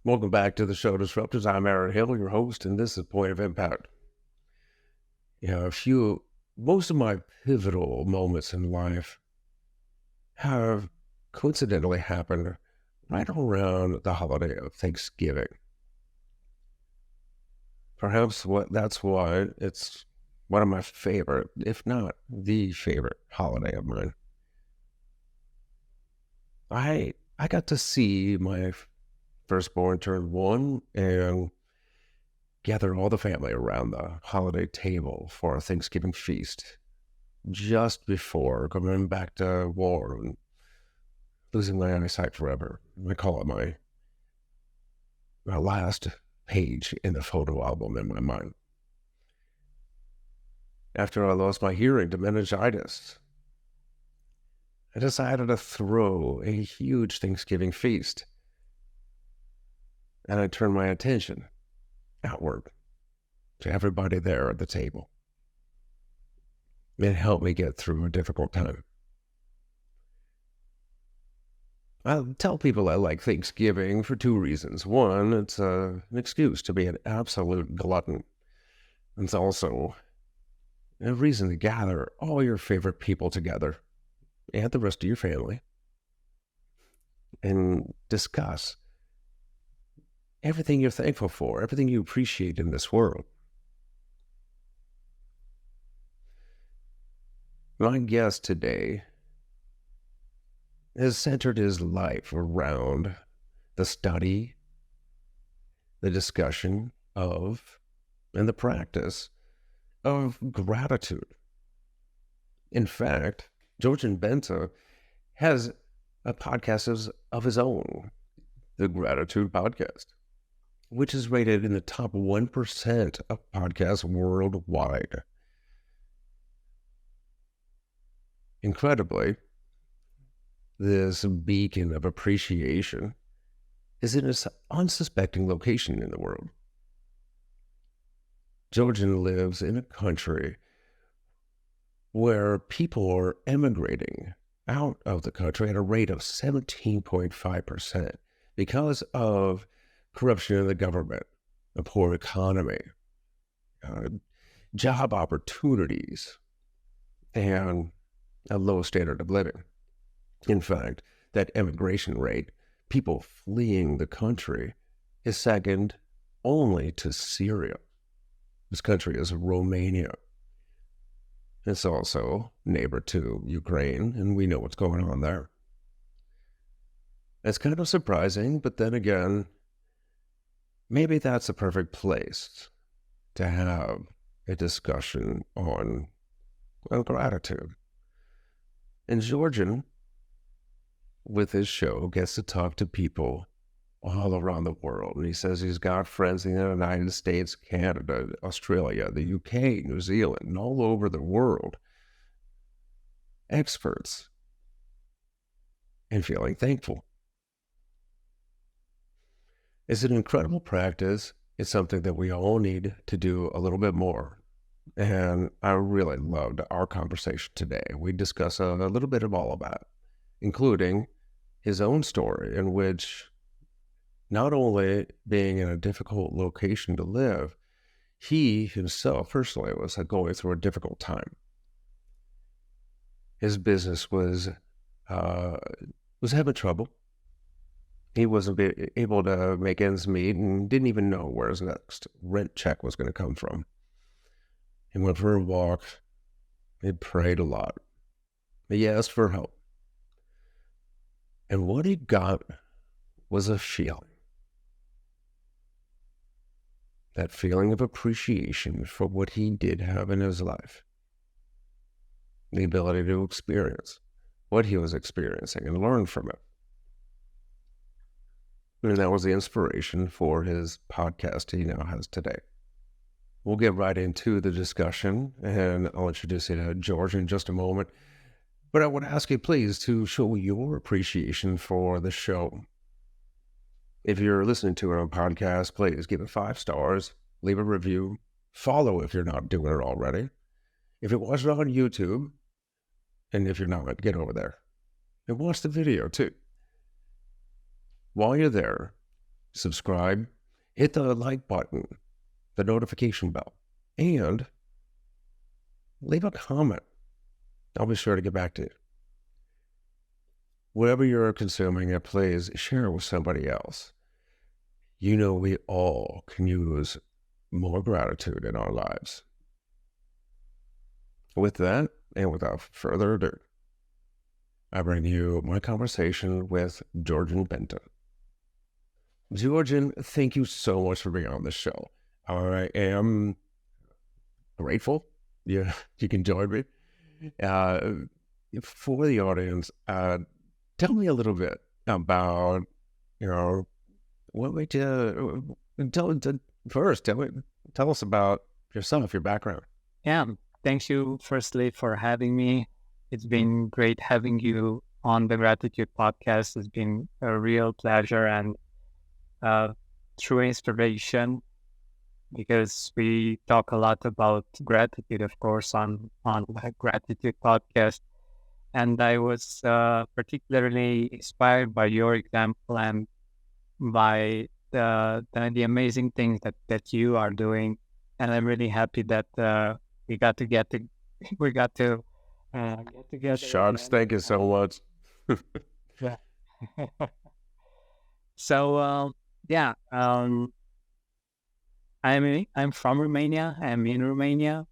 Welcome back to the show Disruptors. I'm Hale, your host, and this is Point of Impact. Most of my pivotal moments in life have coincidentally happened right around the holiday of Thanksgiving. That's why it's one of my favorite, if not the favorite holiday of mine. I got to see my firstborn turn 1 and gather all the family around the holiday table for a Thanksgiving feast just before coming back to war and losing my eyesight forever. I call it my last page in the photo album in my mind. After I lost my hearing to meningitis, I decided to throw a huge Thanksgiving feast. And I turned my attention outward to everybody there at the table. It helped me get through a difficult time. I tell people I like Thanksgiving for 2 reasons. One, it's an excuse to be an absolute glutton. It's also a reason to gather all your favorite people together and the rest of your family and discuss everything you're thankful for, everything you appreciate in this world. My guest today has centered his life around the study, the discussion of, and the practice of gratitude. In fact, Georgian Benta has a podcast of his own, the Gratitude Podcast, which is rated in the top 1% of podcasts worldwide. Incredibly, this beacon of appreciation is in an unsuspecting location in the world. Georgian lives in a country where people are emigrating out of the country at a rate of 17.5% because of corruption in the government, a poor economy, job opportunities, and a low standard of living. In fact, that emigration rate, people fleeing the country, is second only to Syria. This country is Romania. It's also neighbor to Ukraine, and we know what's going on there. It's kind of surprising, but then again, maybe that's a perfect place to have a discussion on gratitude. And Georgian, with his show, gets to talk to people all around the world. And he says he's got friends in the United States, Canada, Australia, the UK, New Zealand, and all over the world. Experts in feeling thankful. It's an incredible practice. It's something that we all need to do a little bit more. And I really loved our conversation today. We discuss a little bit of all of that, including his own story, in which not only being in a difficult location to live, he himself personally was going through a difficult time. His business was having trouble. He wasn't able to make ends meet and didn't even know where his next rent check was going to come from. He went for a walk. He prayed a lot. He asked for help. And what he got was a feeling. That feeling of appreciation for what he did have in his life. The ability to experience what he was experiencing and learn from it. And that was the inspiration for his podcast he now has today. We'll get right into the discussion, and I'll introduce you to George in just a moment. But I would ask you, please, to show your appreciation for the show. If you're listening to it on podcast, please give it 5 stars, leave a review, follow if you're not doing it already. If you watch it on YouTube, and if you're not, get over there and watch the video too. While you're there, subscribe, hit the like button, the notification bell, and leave a comment. I'll be sure to get back to you. Whatever you're consuming it, please share it with somebody else. You know, we all can use more gratitude in our lives. With that, and without further ado, I bring you my conversation with Georgian Benta. Georgian, thank you so much for being on the show. I am grateful you can join me. For the audience, tell me a little bit about, what made you, tell us about yourself, your background. Yeah, thank you firstly for having me. It's been great having you on the Gratitude podcast. It's been a real pleasure and true inspiration because we talk a lot about gratitude, of course, on the Gratitude podcast. And I was particularly inspired by your example and by the amazing things that you are doing. And I'm really happy that we got to get to we got to get together Sharks, again. thank you so much. Yeah. So yeah, I'm from Romania. I'm in Romania,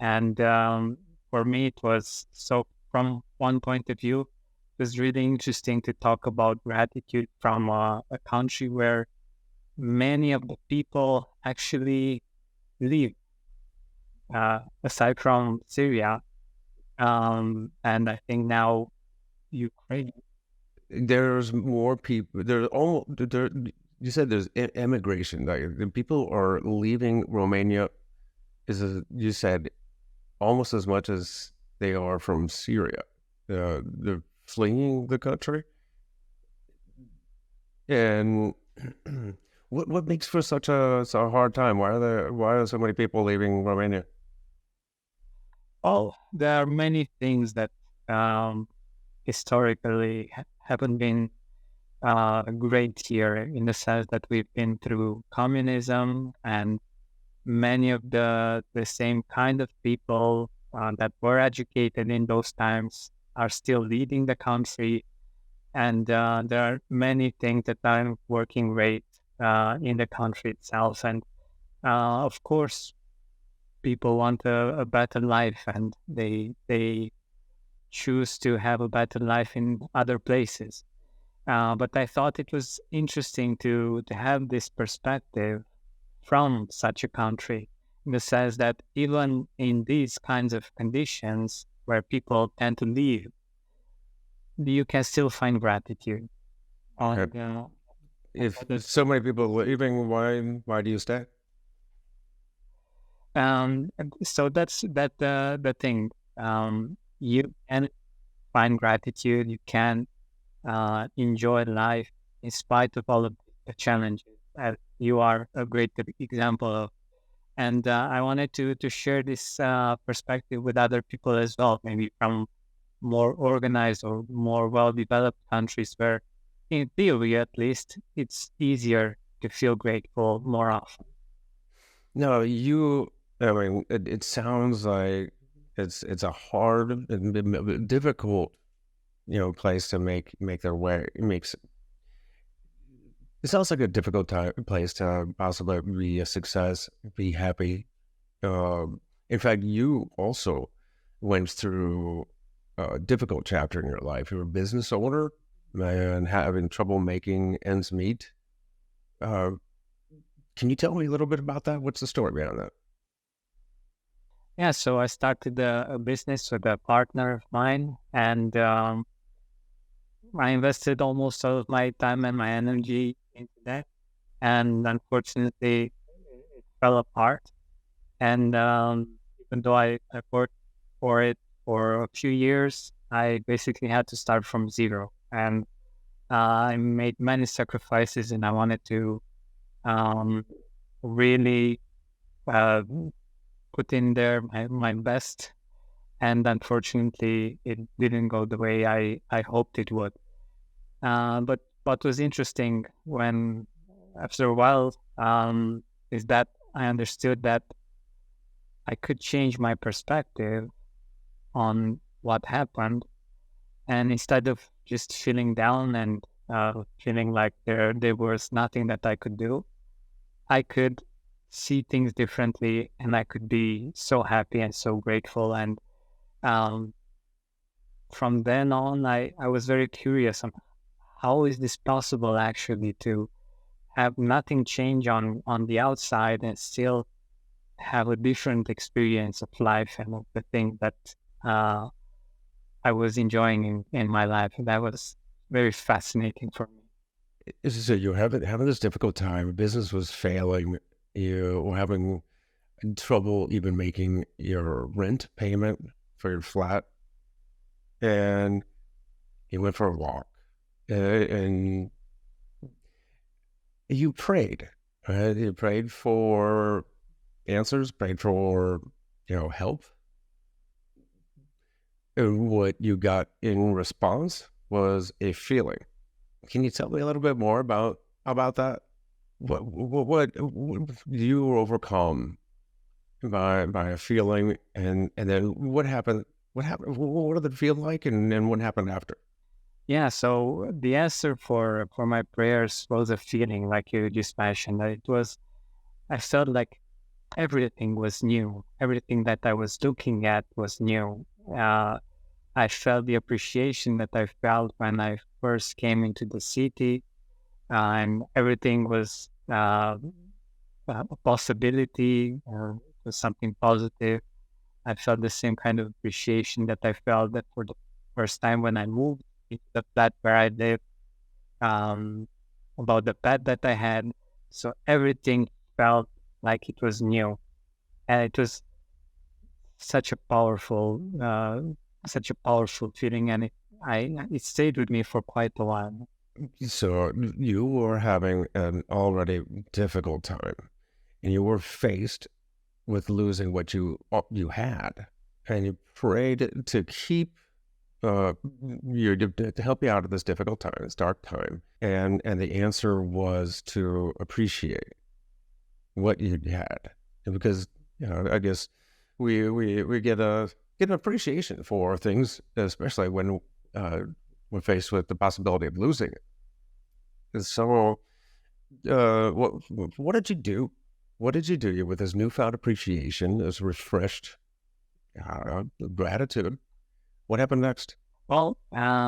and for me it was so. From one point of view, it was really interesting to talk about gratitude from a country where many of the people actually live, aside from Syria, and I think now Ukraine. There's more people. You said there's immigration. Like the people are leaving Romania. You said almost as much as they are from Syria. They're fleeing the country. And what makes for such a hard time? Why are so many people leaving Romania? Oh, there are many things that um, historically haven't been great here in the sense that we've been through communism and many of the same kind of people that were educated in those times are still leading the country. And there are many things that aren't working great in the country itself. And of course, people want a better life and they choose to have a better life in other places. But I thought it was interesting to have this perspective from such a country in the sense that even in these kinds of conditions where people tend to leave, you can still find gratitude. Okay. And If so many people are leaving, why do you stay? so that's the thing. You can find gratitude. You can enjoy life in spite of all of the challenges. You are a great example of. And I wanted to share this perspective with other people as well, maybe from more organized or more well-developed countries where, in theory at least, it's easier to feel grateful more often. No, I mean, it sounds like it's a hard and difficult, place to make their way. It sounds like a difficult place to possibly be a success, be happy. In fact, you also went through a difficult chapter in your life. You're a business owner and having trouble making ends meet. Uh, can you tell me a little bit about that? What's the story behind that? Yeah, so I started a business with a partner of mine, and I invested almost all of my time and my energy into that. And unfortunately, it fell apart. And even though I worked for it for a few years, I basically had to start from zero. And I made many sacrifices, and I wanted to um, really uh, put in there my best. And unfortunately, it didn't go the way I hoped it would. But what was interesting when after a while, is that I understood that I could change my perspective on what happened, and instead of just feeling down and feeling like there was nothing that I could do, I could see things differently, and I could be so happy and so grateful. And um, from then on, I was very curious on how is this possible actually to have nothing change on the outside and still have a different experience of life and of the things that uh, I was enjoying in my life. And that was very fascinating for me. So you're having this difficult time. Business was failing. You were having trouble even making your rent payment for your flat, and you went for a walk, and you prayed. Right? You prayed for answers, prayed for help. And what you got in response was a feeling. Can you tell me a little bit more about that? What you were overcome by a feeling, and then what happened? What happened? What did it feel like, and what happened after? Yeah, so the answer for my prayers was a feeling, like you just mentioned. I felt like everything was new. Everything that I was looking at was new. Uh, I felt the appreciation that I felt when I first came into the city, and everything was a possibility or was something positive. I felt the same kind of appreciation that I felt that for the first time when I moved into the flat where I live, um, about the pet that I had. So everything felt like it was new, and it was such a powerful, such a powerful feeling, and it stayed with me for quite a while. So you were having an already difficult time, and you were faced with losing what you had, and you prayed to keep you to help you out of this difficult time, this dark time, and the answer was to appreciate what you had, and because I guess we get an appreciation for things, especially when we're faced with the possibility of losing it. And so, what did you do? What did you do with this newfound appreciation, this refreshed gratitude? What happened next? Well, I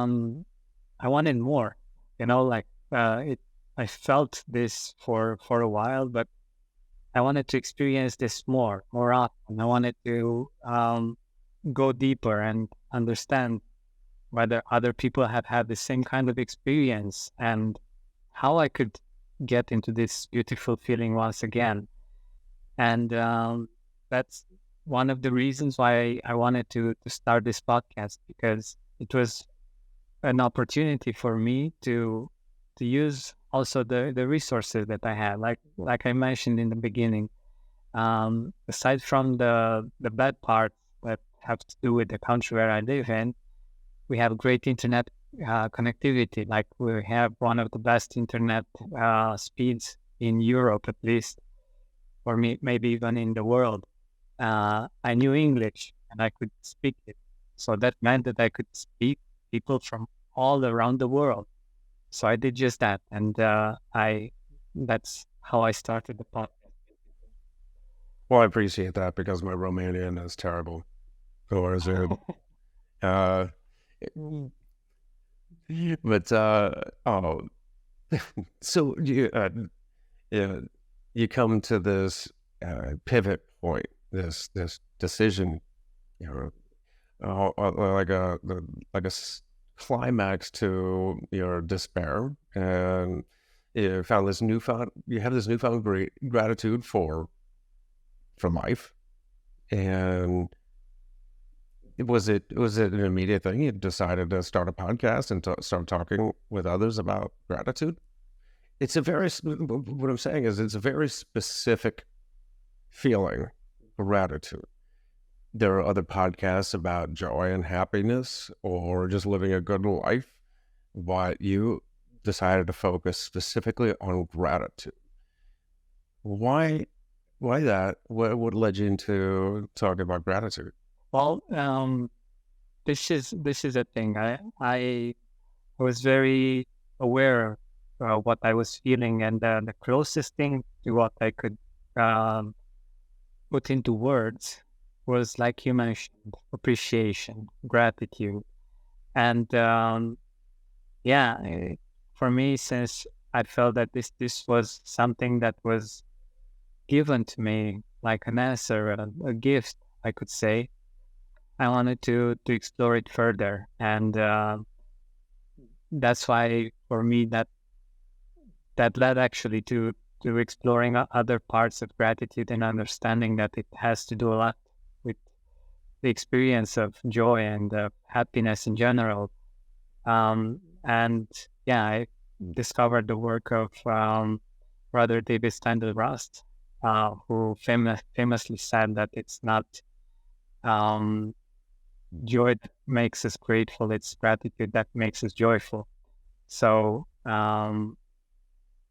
wanted more, like it. I felt this for a while, but I wanted to experience this more often. I wanted to go deeper and understand whether other people have had the same kind of experience and how I could get into this beautiful feeling once again. And that's one of the reasons why I wanted to start this podcast, because it was an opportunity for me to use also the resources that I had, like I mentioned in the beginning. Aside from the bad parts that have to do with the country where I live in, we have great internet connectivity. Like we have one of the best internet speeds in Europe, at least, or maybe even in the world. I knew English and I could speak it, so that meant that I could speak people from all around the world. So I did just that, and I that's how I started the podcast. Well, I appreciate that because my Romanian is terrible. Or is it? Uh, but oh, so yeah, you come to this pivot point, this decision, you know, like a climax to your despair, and you have this newfound great gratitude for life, and was it an immediate thing? You decided to start a podcast and start talking with others about gratitude. It's a very what I'm saying is it's a very specific feeling, gratitude. There are other podcasts about joy and happiness or just living a good life, but you decided to focus specifically on gratitude. Why why that? What led you into talking about gratitude? Well, this is a thing. I was very aware of what I was feeling, and the closest thing to what I could um, put into words was, like you mentioned, appreciation, gratitude, and yeah, for me, since I felt that this was something that was given to me like an answer, a gift, I could say. I wanted to explore it further, and that's why for me that led actually to exploring other parts of gratitude and understanding that it has to do a lot with the experience of joy and happiness in general. And yeah, I discovered the work of Brother David Steindl Rast, who famously said that it's not um, joy that makes us grateful; it's gratitude that makes us joyful. So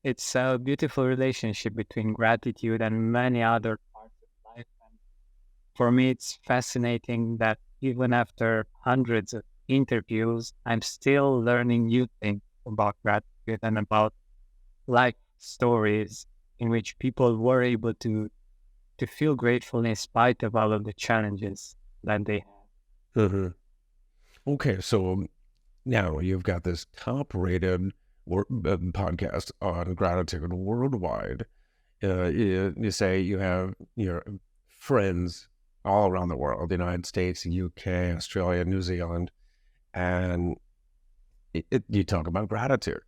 it's a beautiful relationship between gratitude and many other parts of life. And for me, it's fascinating that even after hundreds of interviews, I'm still learning new things about gratitude and about life stories in which people were able to feel grateful in spite of all of the challenges that they had. Hmm. Okay, so now you've got this top-rated podcast on gratitude worldwide. You say you have your friends all around the world, the United States, the UK, Australia, New Zealand, and you talk about gratitude.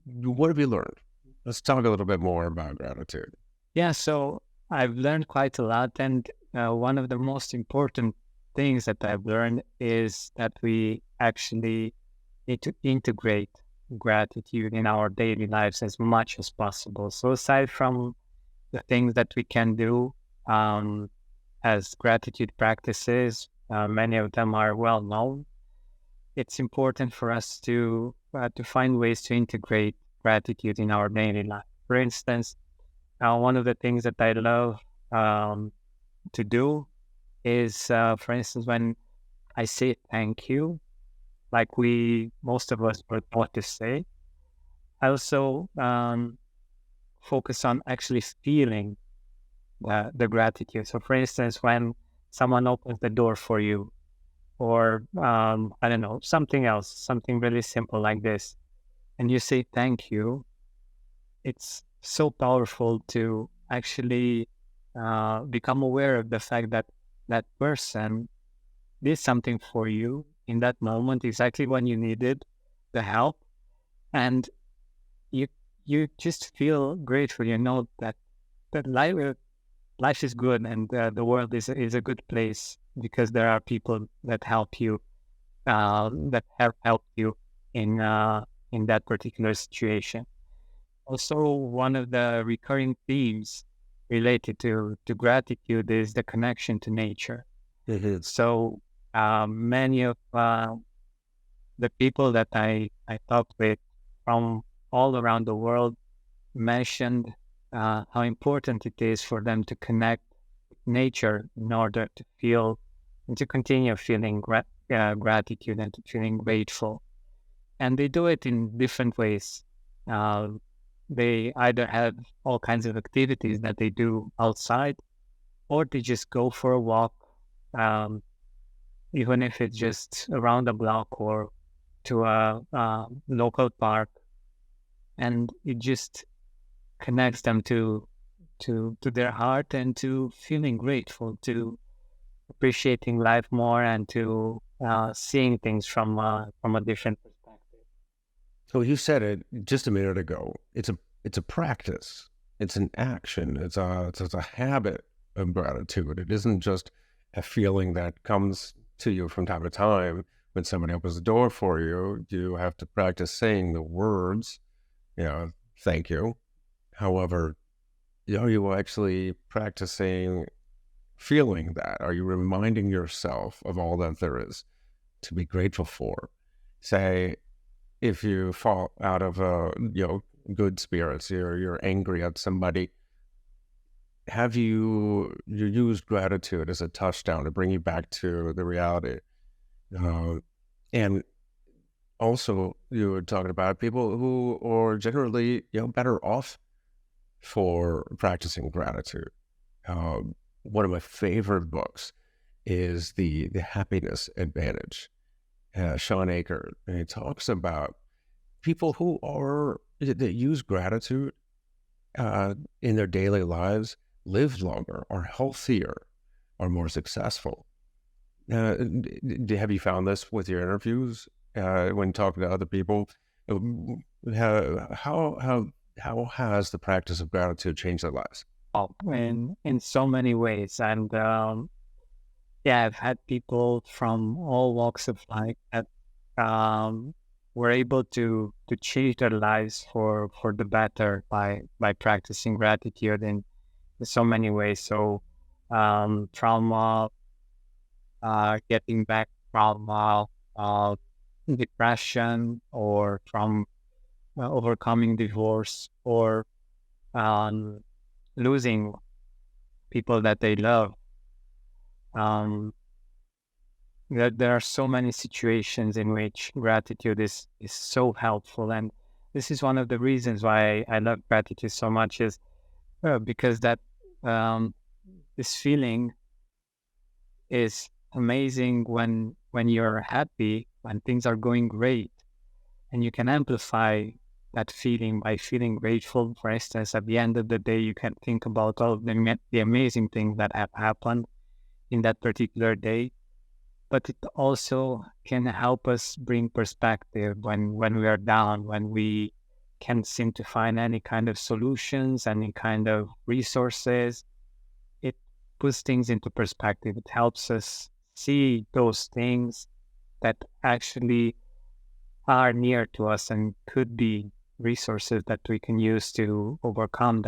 What have you learned? Let's talk a little bit more about gratitude. Yeah, so I've learned quite a lot. And one of the most important things that I've learned is that we actually need to integrate gratitude in our daily lives as much as possible. So, aside from the things that we can do um, as gratitude practices, many of them are well known. It's important for us to find ways to integrate gratitude in our daily life. For instance, one of the things that I love um, to do is, for instance, when I say thank you, like most of us would want to say, I also focus on actually feeling the gratitude. So, for instance, when someone opens the door for you, or I don't know, something else, something really simple like this, and you say thank you, it's so powerful to actually become aware of the fact that that person did something for you in that moment, exactly when you needed the help, and you you just feel grateful. You know that life is good, and the world is a good place because there are people that help you, that have helped you in in that particular situation. Also, one of the recurring themes related to gratitude is the connection to nature. Hmm. So many of the people that I talked with from all around the world mentioned how important it is for them to connect with nature in order to feel and to continue feeling gratitude and to feeling grateful. And they do it in different ways. Uh, they either have all kinds of activities that they do outside, or they just go for a walk, um, even if it's just around the block or to a local park, and it just connects them to their heart and to feeling grateful, to appreciating life more, and to seeing things from a different perspective. So you said it just a minute ago. It's a practice. It's an action. It's a habit of gratitude. It isn't just a feeling that comes to you from time to time when somebody opens the door for you. You have to practice saying the words, thank you. However, are you actually practicing feeling that? Are you reminding yourself of all that there is to be grateful for? Say, if you fall out of good spirits, you're angry at somebody, have you used gratitude as a touchdown to bring you back to the reality? Uh, and also, you were talking about people who are generally, better off for practicing gratitude. One of my favorite books is the Happiness Advantage. Sean Aker, and he talks about people who are that use gratitude in their daily lives live longer, are healthier, are more successful. Have you found this with your interviews when talking to other people? How has the practice of gratitude changed their lives? Oh, in so many ways. And yeah, I've had people from all walks of life that um, were able to change their lives for the better by practicing gratitude in so many ways. So from getting back from uh, depression, or from overcoming divorce, or um, losing people that they love. Um, there are so many situations in which gratitude is so helpful, and this is one of the reasons why I love gratitude so much. Is because that um, this feeling is amazing when you're happy, when things are going great, and you can amplify that feeling by feeling grateful. For instance, at the end of the day, you can think about all of the amazing things that have happened in that particular day. But it also can help us bring perspective when we are down, when we can't seem to find any kind of solutions, any kind of resources. It puts things into perspective. It helps us see those things that actually are near to us and could be resources that we can use to overcome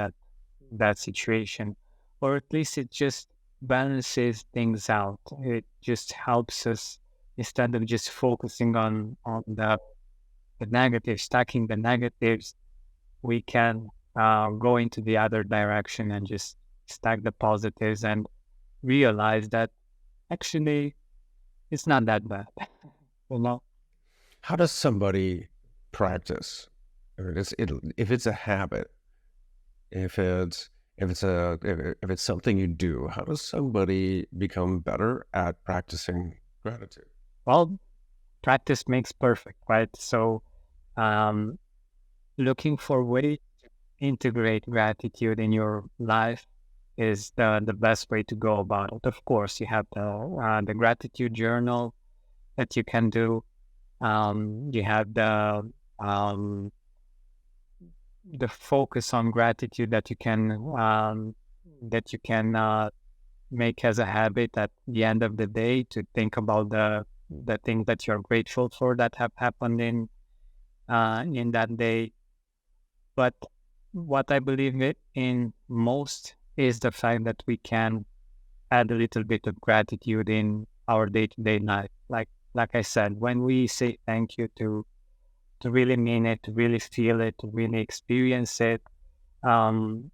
that situation, or at least it just balances things out. It just helps us, instead of just focusing on the negatives, stacking the negatives, we can go into the other direction and just stack the positives and realize that actually it's not that bad. you know How does somebody practice? If it's a habit, if it's if it's something you do, how does somebody become better at practicing gratitude? well, practice makes perfect, right? So um, looking for ways to integrate gratitude in your life is the best way to go about it. Of course, you have the gratitude journal that you can do. You have um, the focus on gratitude that you can make as a habit at the end of the day, to think about the things that you're grateful for that have happened in that day. But what I believe in most is the fact that we can add a little bit of gratitude in our day-to-day life. Like I said, when we say thank you, to really mean it, to really feel it, to really experience it. Um,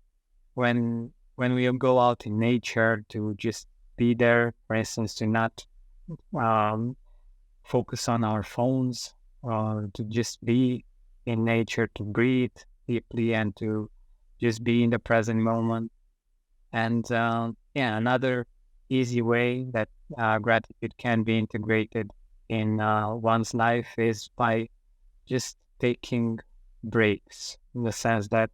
when we go out in nature, to just be there, for instance, to not um, focus on our phones, to just be in nature, to breathe deeply, and to just be in the present moment. And yeah, another easy way that gratitude can be integrated in one's life is by just taking breaks, in the sense that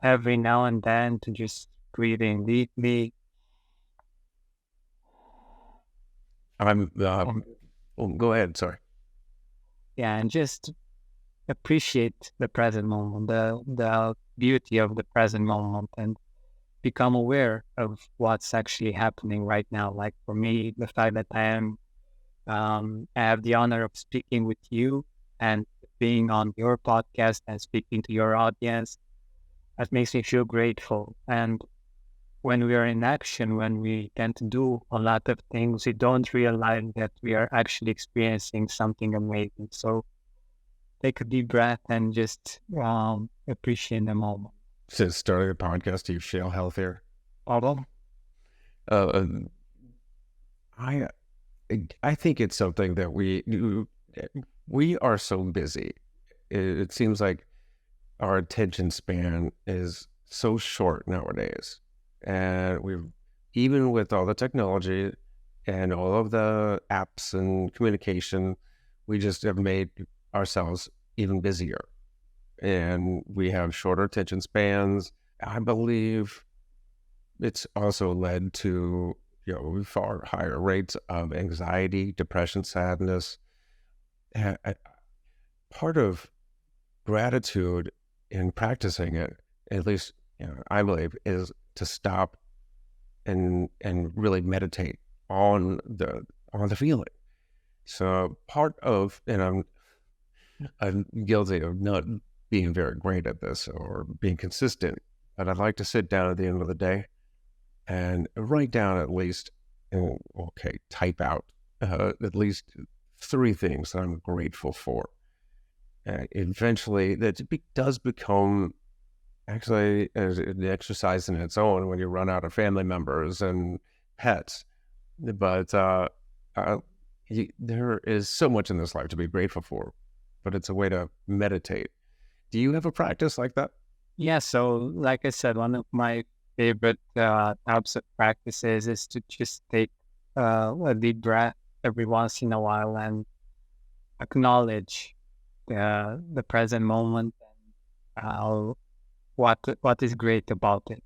every now and then to just breathe in deeply. I'm um, oh, go ahead. Sorry. yeah, and just appreciate the present moment, the beauty of the present moment, and become aware of what's actually happening right now. Like for me, the fact that I have the honor of speaking with you and being on your podcast and speaking to your audience, that makes me feel grateful. And when we are in action, when we tend to do a lot of things, we don't realize that we are actually experiencing something amazing. So take a deep breath and just appreciate the moment. Since starting the podcast, do you feel healthier? Although, Uh, I I think it's something that we are so busy. It seems like our attention span is so short nowadays, and we've even with all the technology and all of the apps and communication, we just have made ourselves even busier, and we have shorter attention spans. I believe it's also led to far higher rates of anxiety, depression, sadness. Part of gratitude in practicing it, at least I believe, is to stop and really meditate on the feeling. So part of, and I'm guilty of not being very great at this or being consistent, but I'd like to sit down at the end of the day and write down at least, type out at least three things that I'm grateful for. Eventually, does become actually an exercise in its own when you run out of family members and pets. But there is so much in this life to be grateful for, but it's a way to meditate. Do you have a practice like that? yeah, so like I said, one of my favorite types of practices is to just take a deep breath every once in a while and acknowledge the present moment and what is great about it.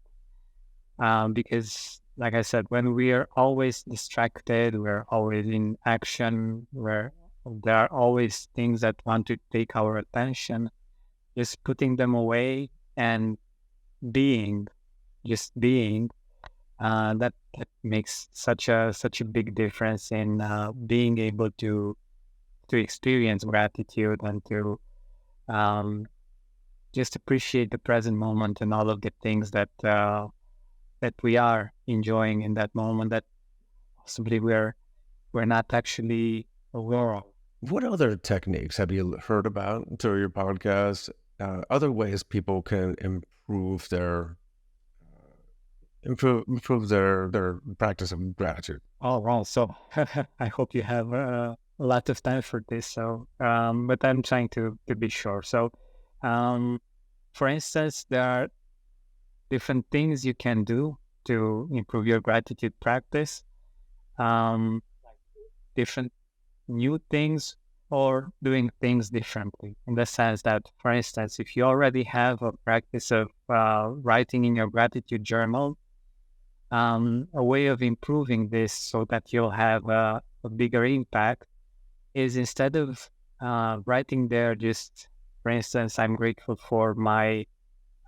Because, like I said, when we are always distracted, we're always in action, where there are always things that want to take our attention, just putting them away and being, just being, that makes such a big difference in being able to experience gratitude and to um, just appreciate the present moment and all of the things that we are enjoying in that moment that possibly we're not actually aware of. What other techniques have you heard about through your podcast? Other ways people can improve their practice of gratitude. Oh, well, so I hope you have a lot of time for this. So, but I'm trying to be sure. So, um, for instance, there are different things you can do to improve your gratitude practice. Different new things or doing things differently. In the sense that, for instance, if you already have a practice of writing in your gratitude journal, a way of improving this so that you'll have a bigger impact is instead of writing there just, for instance, I'm grateful for my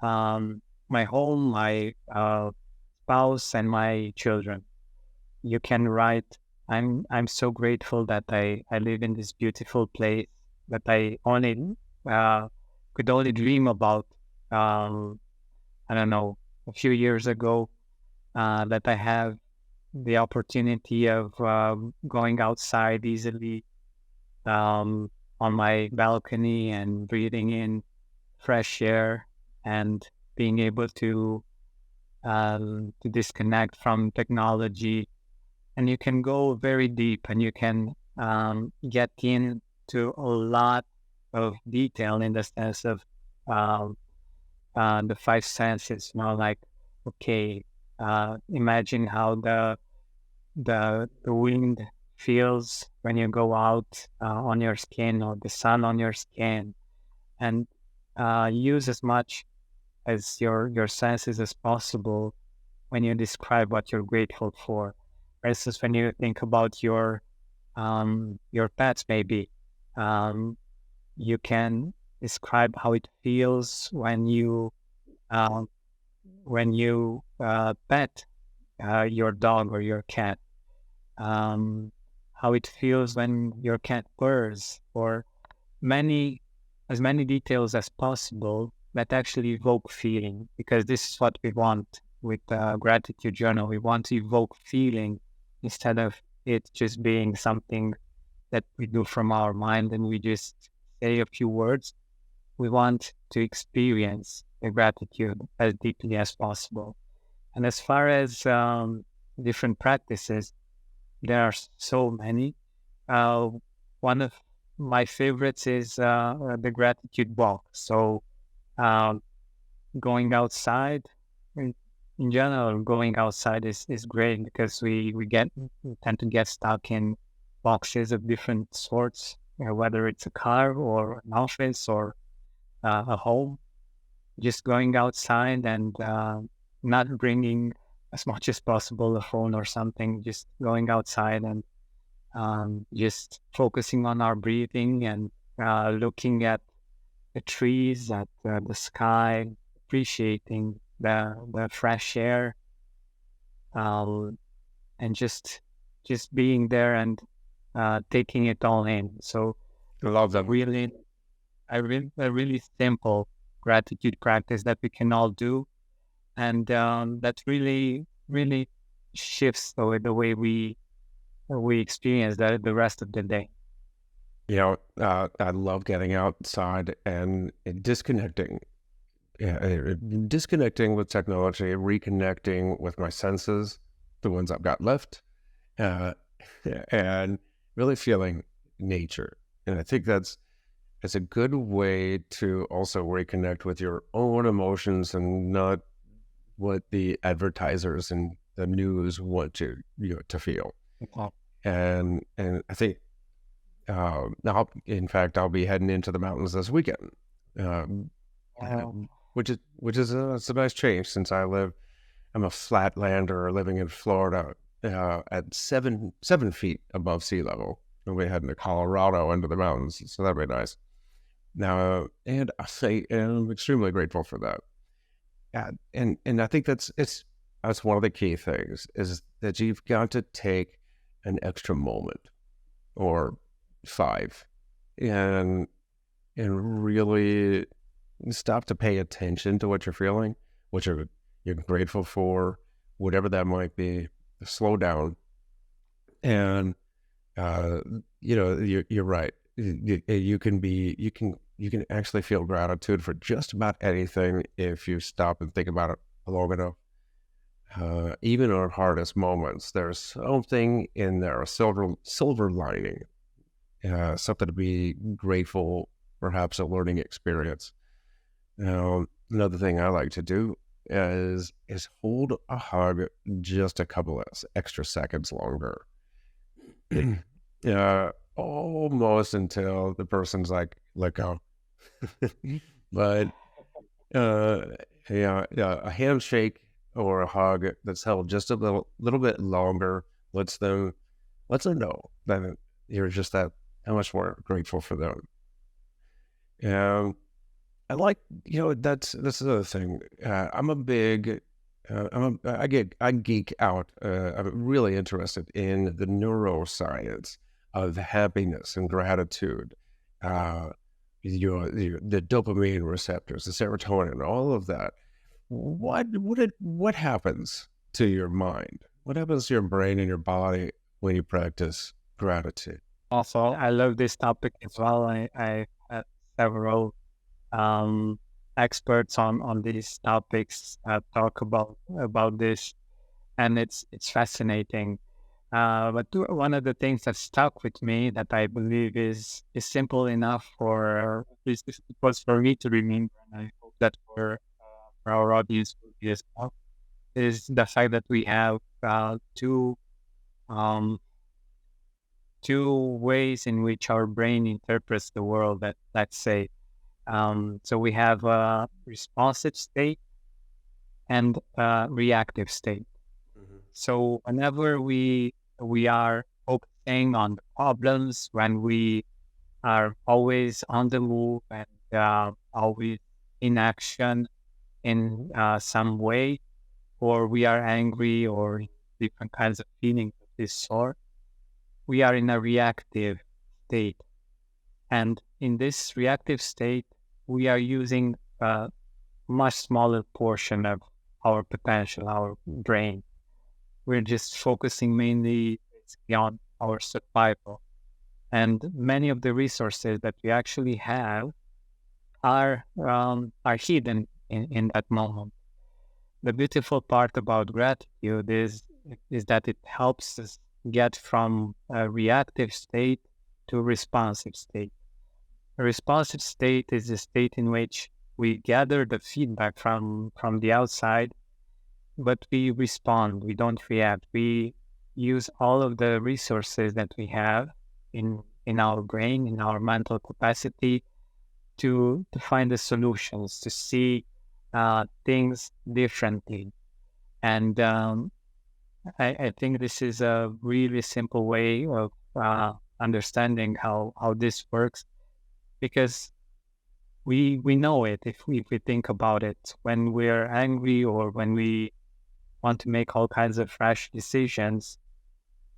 home, my spouse, and my children. You can write, I'm so grateful that I live in this beautiful place that I only uh, could only dream about. I don't know, a few years ago, that I have the opportunity of going outside easily on my balcony and breathing in fresh air and being able to disconnect from technology. And you can go very deep and you can get into a lot of detail in the sense of um, the five senses. Like, okay, imagine how the wind feels when you go out on your skin, or the sun on your skin, and use as much as your senses as possible when you describe what you're grateful for. For instance, when you think about your pets, maybe um, you can describe how it feels um, when you pet your dog or your cat. How it feels when your cat purrs, or many as many details as possible that actually evoke feeling, because this is what we want with gratitude journal. We want to evoke feeling instead of it just being something that we do from our mind and we just say a few words. We want to experience the gratitude as deeply as possible. And as far as different practices, there are so many. Uh, One of my favorites is the gratitude walk. So um, going outside, in, in general, going outside is great because we tend to get stuck in boxes of different sorts, whether it's a car or an office or a home. Just going outside and not bringing as much as possible a phone or something. Just going outside and just focusing on our breathing and looking at the trees, at the sky, appreciating the fresh air, um, and just being there and taking it all in. So I love it's them. really a really simple gratitude practice that we can all do, and that really shifts the way we experience the rest of the day. I love getting outside and disconnecting. Disconnecting with technology, reconnecting with my senses, the ones I've got left, uh, and really feeling nature. And I think that's a good way to also reconnect with your own emotions and not what the advertisers and the news want to feel. Okay. And I think in fact, I'll be heading into the mountains this weekend, um, Um, which is it's a nice change since I'm a flatlander living in Florida at seven feet above sea level. And we're heading to Colorado into the mountains, so that'd be nice. Now, and I say I'm extremely grateful for that. And I think that's one of the key things is that you've got to take an extra moment or five and really stop to pay attention to what you're feeling, what you're grateful for, whatever that might be. Slow down, and uh, you're right. You can actually feel gratitude for just about anything if you stop and think about it long enough. Even our hardest moments, there's something in there, a silver lining, something to be grateful, perhaps a learning experience. Now, another thing I like to do is hold a hug just a couple of extra seconds longer, almost until the person's like, "Let go." But uh, yeah, a handshake or a hug that's held just a little bit longer lets them know that you're just that how much more grateful for them. Um, I like, that's another thing. I'm a big, I geek out. I'm really interested in the neuroscience of happiness and gratitude. Uh, the dopamine receptors, the serotonin, all of that. What happens to your mind? What happens to your brain and your body when you practice gratitude? Also, I love this topic as well. I had several um, experts on these topics talk about this, and it's fascinating. One of the things that stuck with me that I believe is simple enough for at least it was for me to remember, and I hope that for our audience will be as well, is the fact that we have um, two ways in which our brain interprets the world. That let's say, so we have a responsive state and a reactive state. Mm-hmm. So whenever we are focusing on the problems, when we are always on the move and always in action in some way, or we are angry or different kinds of feelings of this sort, we are in a reactive state. And in this reactive state, we are using a much smaller portion of our potential, our brain. We're just focusing mainly basically on our survival. And many of the resources that we actually have are hidden in that moment. the beautiful part about gratitude is that it helps us get from a reactive state to a responsive state. A responsive state is a state in which we gather the feedback from the outside, but we respond, we don't react. We use all of the resources that we have in our brain, in our mental capacity to find the solutions, to see things differently. And I think this is a really simple way of understanding how this works, because we know it if we think about it. When we're angry or when we want to make all kinds of rash decisions,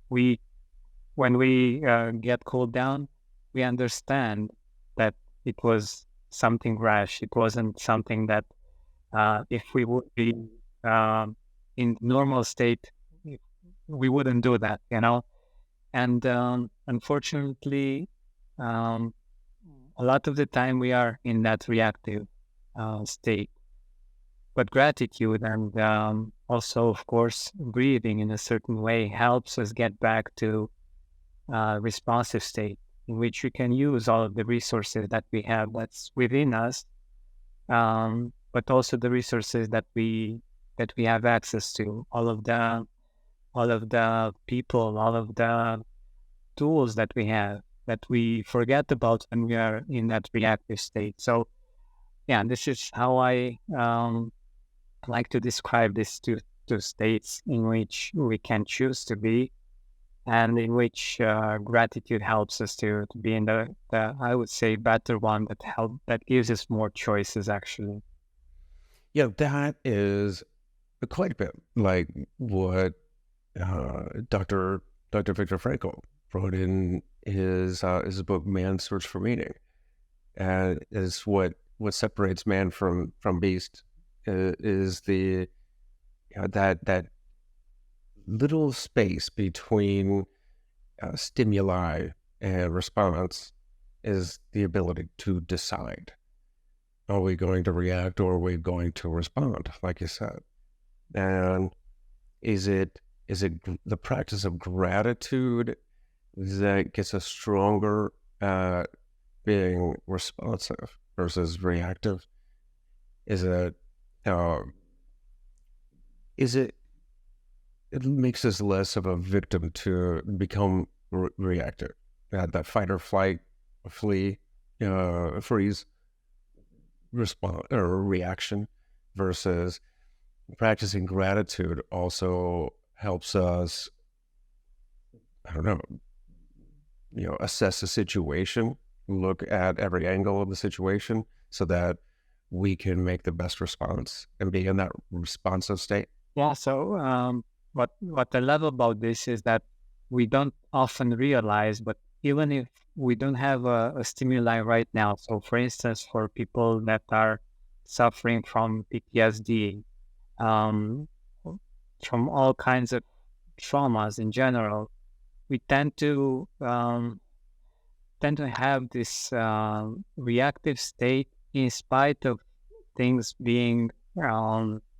we when we get cooled down, we understand that it was something rash. It wasn't something that if we would be in normal state, we wouldn't do that, you know. And unfortunately, um, a lot of the time we are in that reactive state. But gratitude and also, of course, breathing in a certain way helps us get back to responsive state in which we can use all of the resources that we have that's within us, but also the resources that we have access to, all of the people, all of the tools that we have that we forget about when we are in that reactive state. So yeah, this is how I like to describe these two states in which we can choose to be, and in which gratitude helps us to be in the I would say better one that gives us more choices actually. Yeah, that is quite a bit like what Dr. Viktor Frankl wrote in his book Man's Search for Meaning, and is what separates man from beast is the that little space between stimuli and response is the ability to decide. Are we going to react or are we going to respond, like you said? And is it the practice of gratitude that gets us stronger at being responsive versus reactive? Is it uh, is it it makes us less of a victim to become reactive, that fight or flight, flee, freeze response or reaction, versus practicing gratitude also helps us, I don't know, assess the situation, look at every angle of the situation so that we can make the best response and be in that responsive state. Yeah. So what I love about this is that we don't often realize, but even if we don't have a stimuli right now, so for instance, for people that are suffering from PTSD, um, from all kinds of traumas in general, we tend to have this reactive state in spite of things being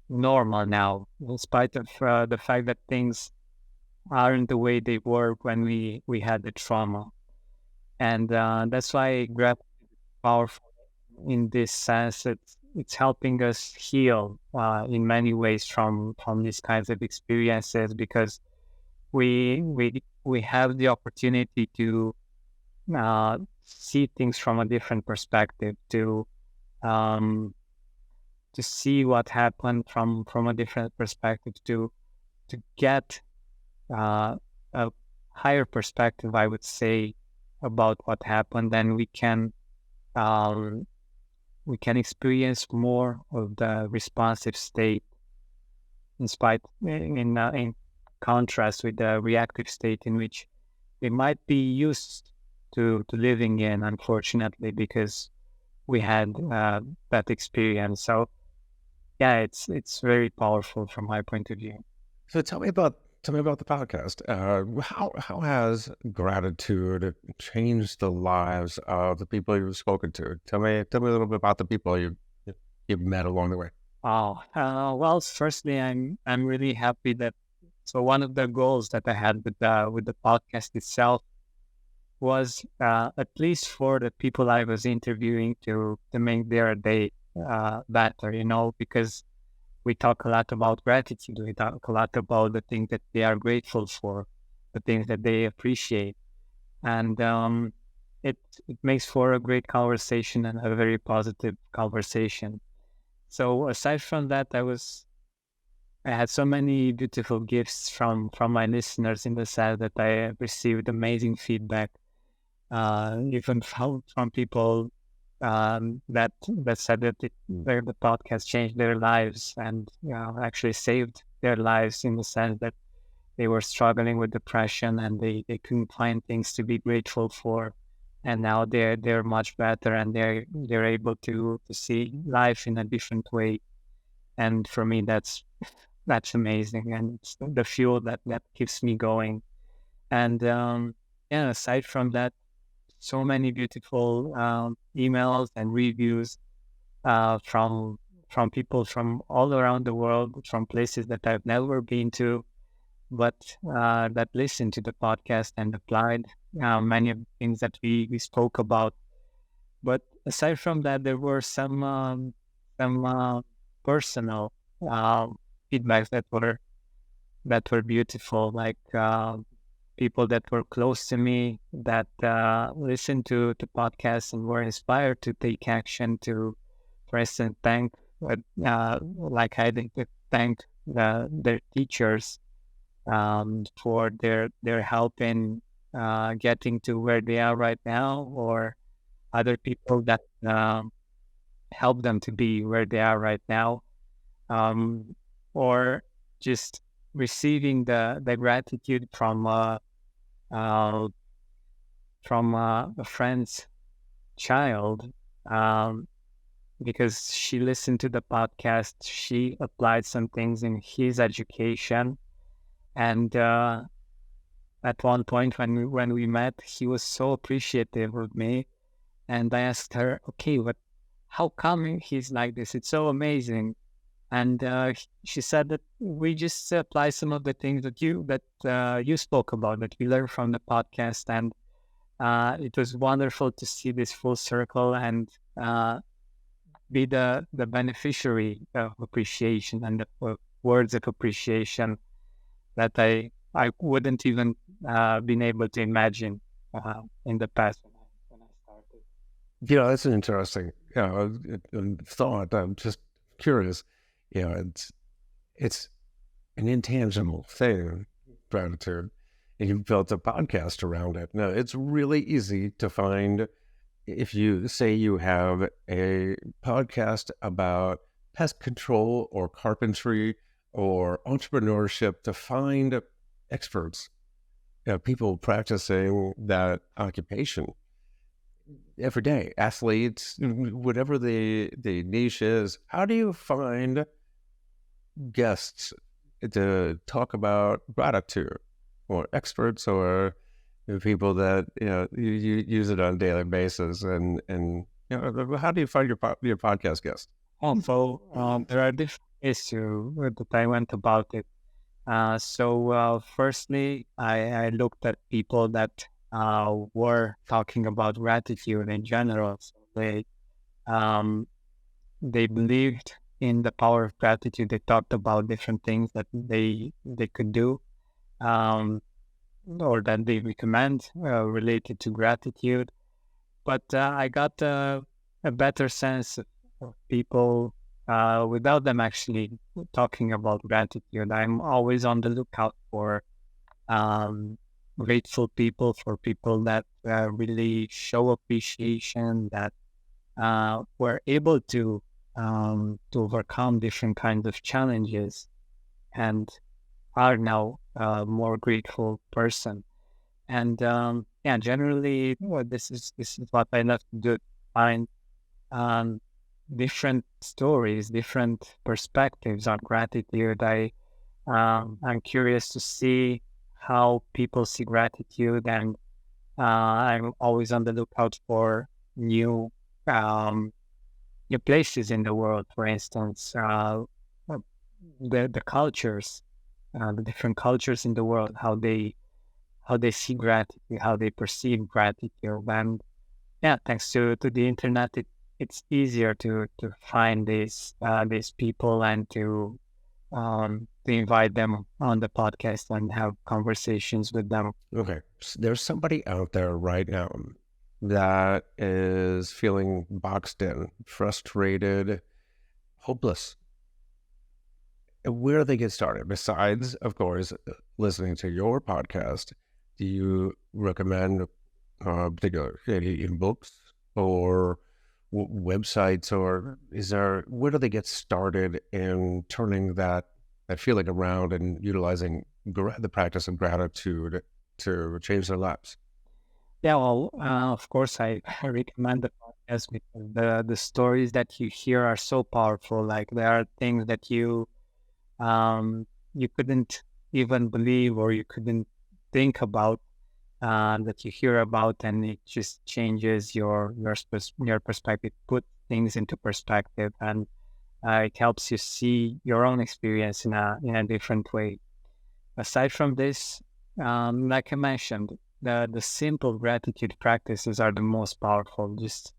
normal now, in spite of the fact that things aren't the way they were when we had the trauma. And that's why gratitude is powerful in this sense. It's helping us heal in many ways from these kinds of experiences, because we have the opportunity see things from a different perspective, um, to see what happened from a different perspective, to get a higher perspective, I would say, about what happened. Then um, we can experience more of the responsive state, in contrast with the reactive state in which we might be used to living in, unfortunately, because we had that experience. So yeah, it's very powerful from my point of view. So tell me about the podcast. How has gratitude changed the lives of the people you've spoken to? Tell me a little bit about the people you've met along the way. Oh, well, firstly, I'm really happy that so one of the goals that I had with the podcast itself was at least for the people I was interviewing to make their day better, because we talk a lot about gratitude. We talk a lot about the things that they are grateful for, the things that they appreciate, and it it makes for a great conversation and a very positive conversation. So aside from that, I had so many beautiful gifts from my listeners in the sense that I received amazing feedback, even from people that said that the podcast changed their lives and actually saved their lives in the sense that they were struggling with depression and they couldn't find things to be grateful for, and now they're much better and they're able to see life in a different way. And for me, that's amazing, and it's the fuel that keeps me going. And yeah, aside from that, so many beautiful emails and reviews from people from all around the world, from places that I've never been to, but that listened to the podcast and applied many of the things that we spoke about. But aside from that, there were some personal uh, feedbacks that were beautiful, like people that were close to me that listened to podcasts and were inspired to take action to, for instance, like I did, to thank their teachers for their help in getting to where they are right now, or other people that help them to be where they are right now, um, or just receiving the gratitude uh, from a friend's child, um, because she listened to the podcast, she applied some things in his education, and at one point when we met, he was so appreciative of me, and I asked her, "Okay, what? How come he's like this? It's so amazing." And she said that we just apply some of the things that you spoke about, that we learned from the podcast, and it was wonderful to see this full circle and be the beneficiary of appreciation and the words of appreciation that I wouldn't even been able to imagine in the past when I started. That's an interesting, thought. I'm just curious. It's an intangible thing, gratitude, and you've built a podcast around it. Now, it's really easy to find if you say you have a podcast about pest control or carpentry or entrepreneurship, to find experts, people practicing that occupation every day, athletes, whatever the niche is. How do you find guests to talk about gratitude, or experts, or people that you use it on a daily basis, and how do you find your podcast guests? Also, there are different ways that I went about it. So, firstly, I looked at people that were talking about gratitude in general. So um, they believed in the power of gratitude. They talked about different things that they could do, um, or that they recommend related to gratitude. But I got a better sense of people without them actually talking about gratitude. I'm always on the lookout for um, grateful people, for people that really show appreciation, that were able to overcome different kinds of challenges and are now a more grateful person. And yeah, generally, this is what I love to do. Find um, different stories, different perspectives on gratitude. I'm curious to see how people see gratitude, and I'm always on the lookout for new um, your places in the world, for instance, the cultures, the different cultures in the world, how they see gratitude, how they perceive gratitude, and yeah, thanks to the internet, it's easier to find these people and to invite them on the podcast and have conversations with them. Okay. There's somebody out there right now that is feeling boxed in, frustrated, hopeless. Where do they get started? Besides, of course, listening to your podcast, do you recommend particular any books or websites, or is there, where do they get started in turning that feeling around and utilizing the practice of gratitude to change their lives? Yeah, well, of course, I recommend the podcast because the stories that you hear are so powerful. Like there are things that um, you couldn't even believe or you couldn't think about that you hear about, and it just changes your perspective, put things into perspective, and it helps you see your own experience in a different way. Aside from this, like I mentioned, the simple gratitude practices are the most powerful. Just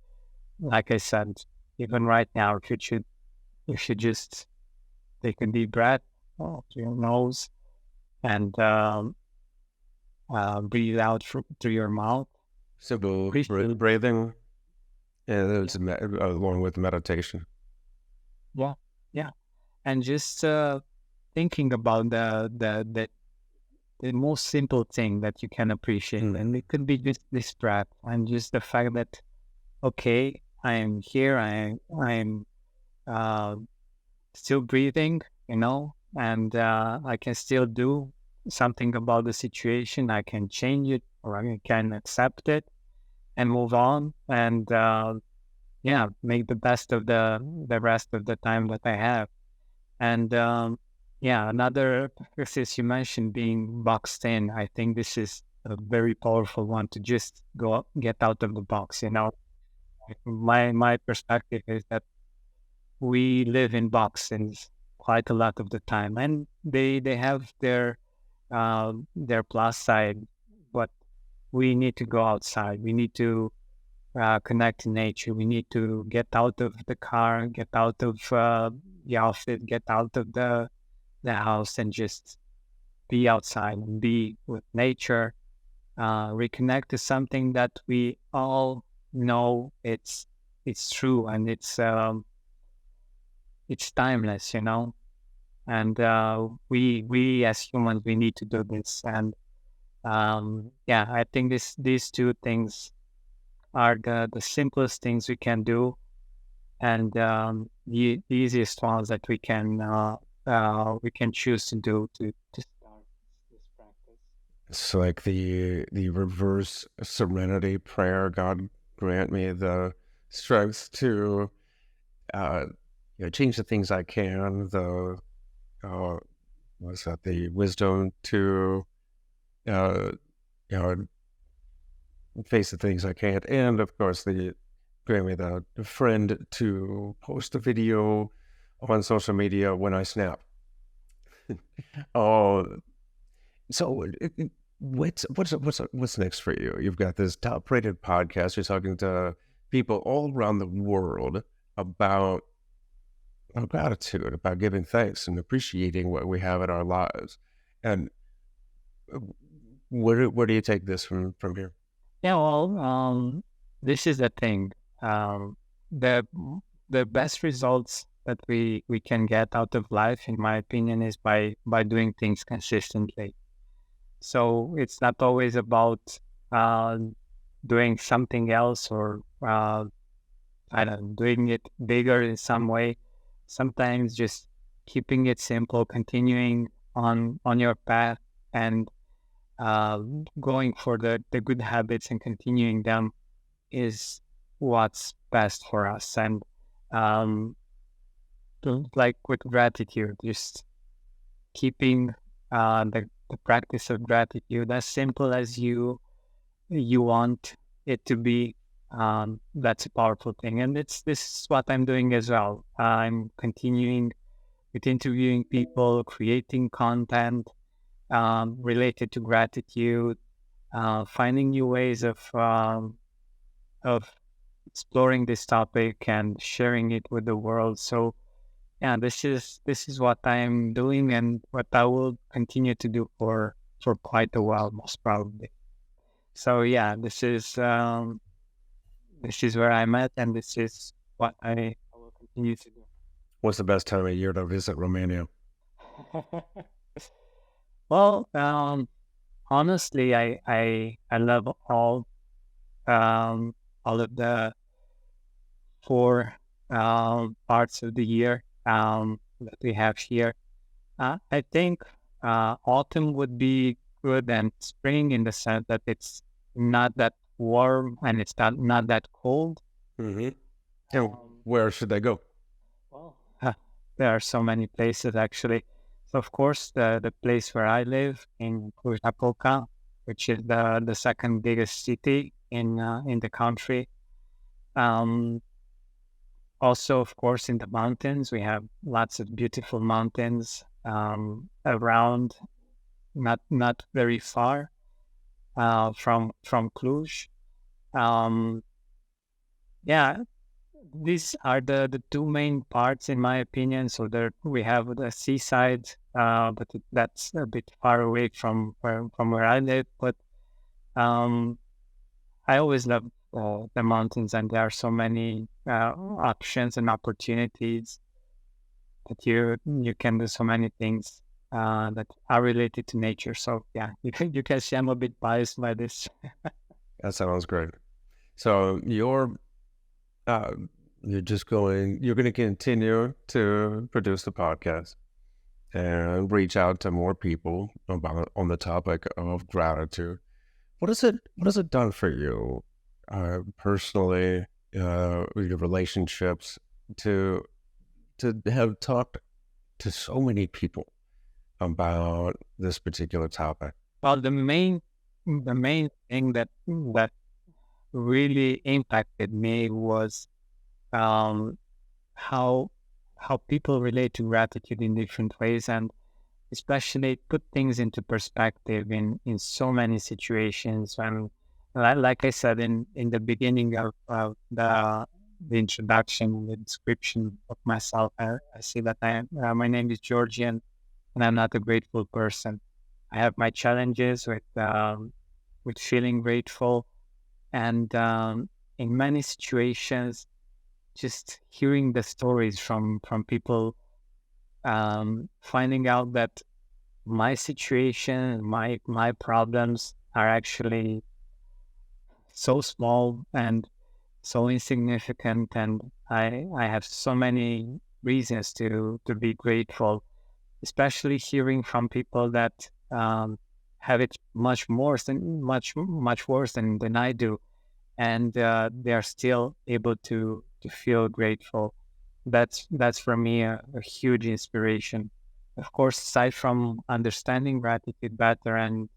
like I said, even right now, if you just take a deep breath through your nose and breathe out through your mouth, Simple appreciate. breathing, and Yeah, it's along with meditation. yeah, yeah, and just thinking about the most simple thing that you can appreciate, Mm. and it could be just this breath and just the fact that okay, I am here, I'm uh, still breathing, and I can still do something about the situation. I can change it, or I can accept it and move on, and yeah, make the best of the rest of the time that I have. And yeah, another practice you mentioned being boxed in. I think this is a very powerful one to just get out of the box. Like, my perspective is that we live in boxes quite a lot of the time, and they have their plus side, but we need to go outside. We need to connect to nature. We need to get out of the car, get out of the outfit, get out of the house, and just be outside and be with nature. Reconnect to something that we all know it's true and it's timeless, And we as humans we need to do this. And yeah, I think these two things are the simplest things we can do, and the easiest ones that we can choose to do to start this practice. It's like the reverse serenity prayer. God grant me the strength to uh, change the things I can. The what's that? The wisdom to uh, you know face the things I can't, and of course the grant me the friend to post a video on social media when I snap. Oh, so what's next for you? You've got this top rated podcast. You're talking to people all around the world about gratitude, about giving thanks and appreciating what we have in our lives. And uh, where do you take this from here? Yeah, well, this is the thing. Um, the the best results that we can get out of life, in my opinion, is by doing things consistently. So it's not always about uh, doing something else or I don't know, doing it bigger in some way. Sometimes just keeping it simple, continuing on your path, and uh, going for the good habits and continuing them is what's best for us. And um, like with gratitude, just keeping the practice of gratitude as simple as you want it to be. That's a powerful thing, and this is what I'm doing as well. I'm continuing with interviewing people, creating content related to gratitude, finding new ways of exploring this topic and sharing it with the world. So yeah, this is what I'm doing and what I will continue to do for quite a while, most probably. So yeah, this is where I'm at, and this is what I will continue to What's the best time of year to visit Romania? do. Well, honestly, I love um, all of the four parts of the year that we have here. I think autumn would be good, and spring in the sense that it's not that warm and it's not that cold. Mm-hmm. And Um, where should they go? well, there are so many places actually. So of course, the place where I live in cluj, which is the second biggest city in the country. Um, Also, of course, in the mountains, we have lots of beautiful mountains around, not very far from Cluj. Um, yeah, these are the two main parts, in my opinion. So there we have the seaside, but that's a bit far away from where I live. But um, I always love the mountains, and there are so many options and opportunities that you can do so many things that are related to nature. So yeah, you can see I'm a bit biased by this. That sounds great. So uh, you're going to continue to produce the podcast and reach out to more people about on the topic of gratitude. What has it done for you personally, with your relationships to have talked to so many people about this particular topic? Well, the main thing that really impacted me was um, how how people relate to gratitude in different ways, and especially put things into perspective in so many situations. When, like I said in the beginning of the introduction, the description of myself, I say that my name is Georgian, and I'm not a grateful person. I have my challenges with feeling grateful, and in many situations, just hearing the stories from people, finding out that my situation, my problems are actually so small and so insignificant, and I have so many reasons to be grateful, especially hearing from people that have it much worse than I do, and they are still able to feel grateful. That's for me a huge inspiration. Of course, aside from understanding gratitude better and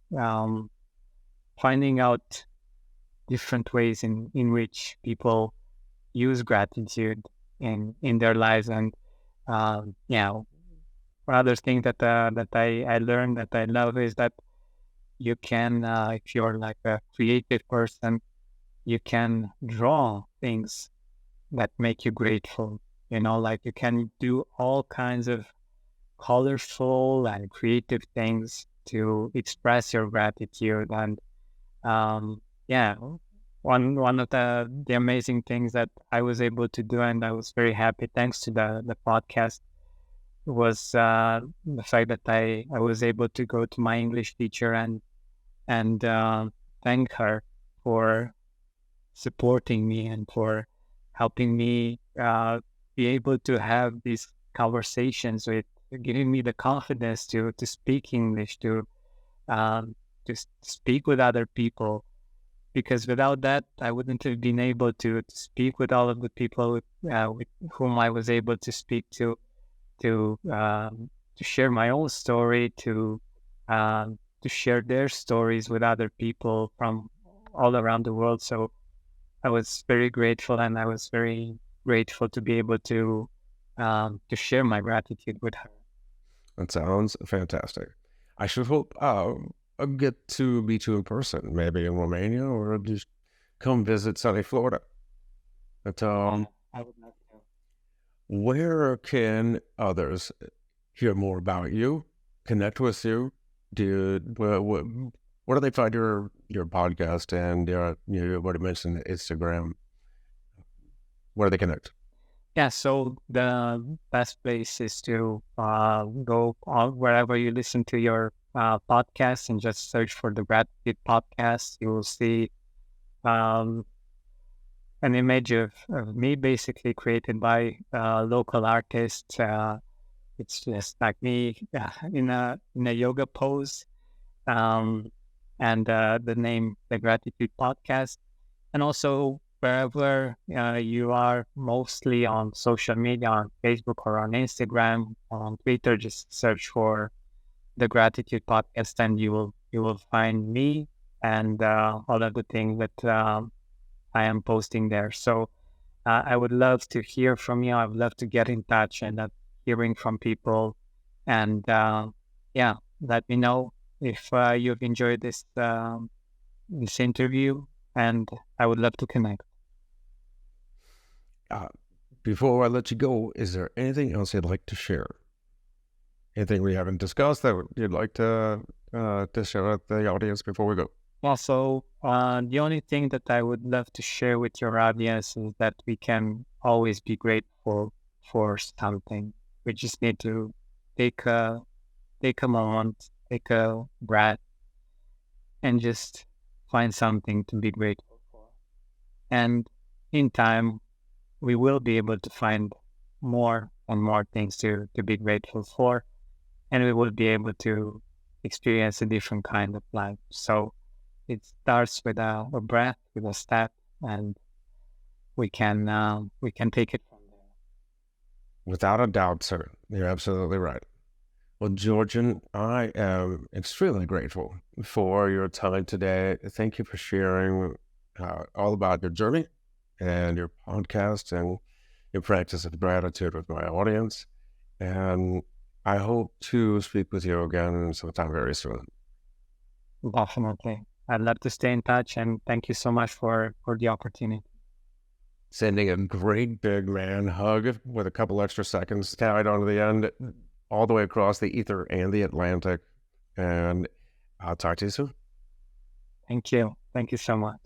finding out different ways in which people use gratitude in their lives, and yeah, one other thing that I learned that I love is that you can, if you're like a creative person, you can draw things that make you grateful. Like you can do all kinds of colorful and creative things to express your gratitude. And yeah, one of the amazing things that I was able to do, and I was very happy thanks to the podcast, was the fact that I was able to go to my English teacher and thank her for supporting me and for helping me be able to have these conversations with, giving me the confidence to speak English, um, to speak with other people. Because without that, I wouldn't have been able to speak with all of the people with whom I was able to speak to share my own story, to share their stories with other people from all around the world. So I was very grateful, and I was very grateful to be able to share my gratitude with her. That sounds fantastic. I should hope I'll get to meet you in person, maybe in Romania, or just come visit sunny Florida. But I would love to. where can others hear more about you, connect with you? Where do they find your podcast and what you mentioned Instagram? Where do they connect? Yeah, so the best place is to go on wherever you listen to your podcast and just search for the Gratitude Podcast. You will see um, an image of me basically created by local artists. It's just like me in a yoga pose, um, and the name the Gratitude Podcast, and also wherever you are, mostly on social media, on Facebook or on Instagram or on Twitter, just search for the Gratitude Podcast, and you will find me and all of the things that I am posting there. So I would love to hear from you. I would love to get in touch and hearing from people, and yeah, let me know if you've enjoyed this interview, and I would love to connect. Uh, before I let you go, is there anything else you'd like to share? Anything we haven't discussed that you'd like to share with the audience before we go? Also, the only thing that I would love to share with your audience is that we can always be grateful for something. We just need to take a take a moment, take a breath, and just find something to be grateful for. And in time, we will be able to find more and more things to be grateful for, and we will be able to experience a different kind of life. So it starts with a breath, with a step, and we can take it from there. Without a doubt, sir. You're absolutely right. Well, Georgian, I am extremely grateful for your time today. Thank you for sharing all about your journey and your podcast and your practice of gratitude with my audience. And I hope to speak with you again sometime very soon. Definitely, I'd love to stay in touch, and thank you so much for the opportunity. Sending a great big man hug with a couple extra seconds tied onto the end, all the way across the ether and the Atlantic. And I'll talk to you soon. Thank you so much.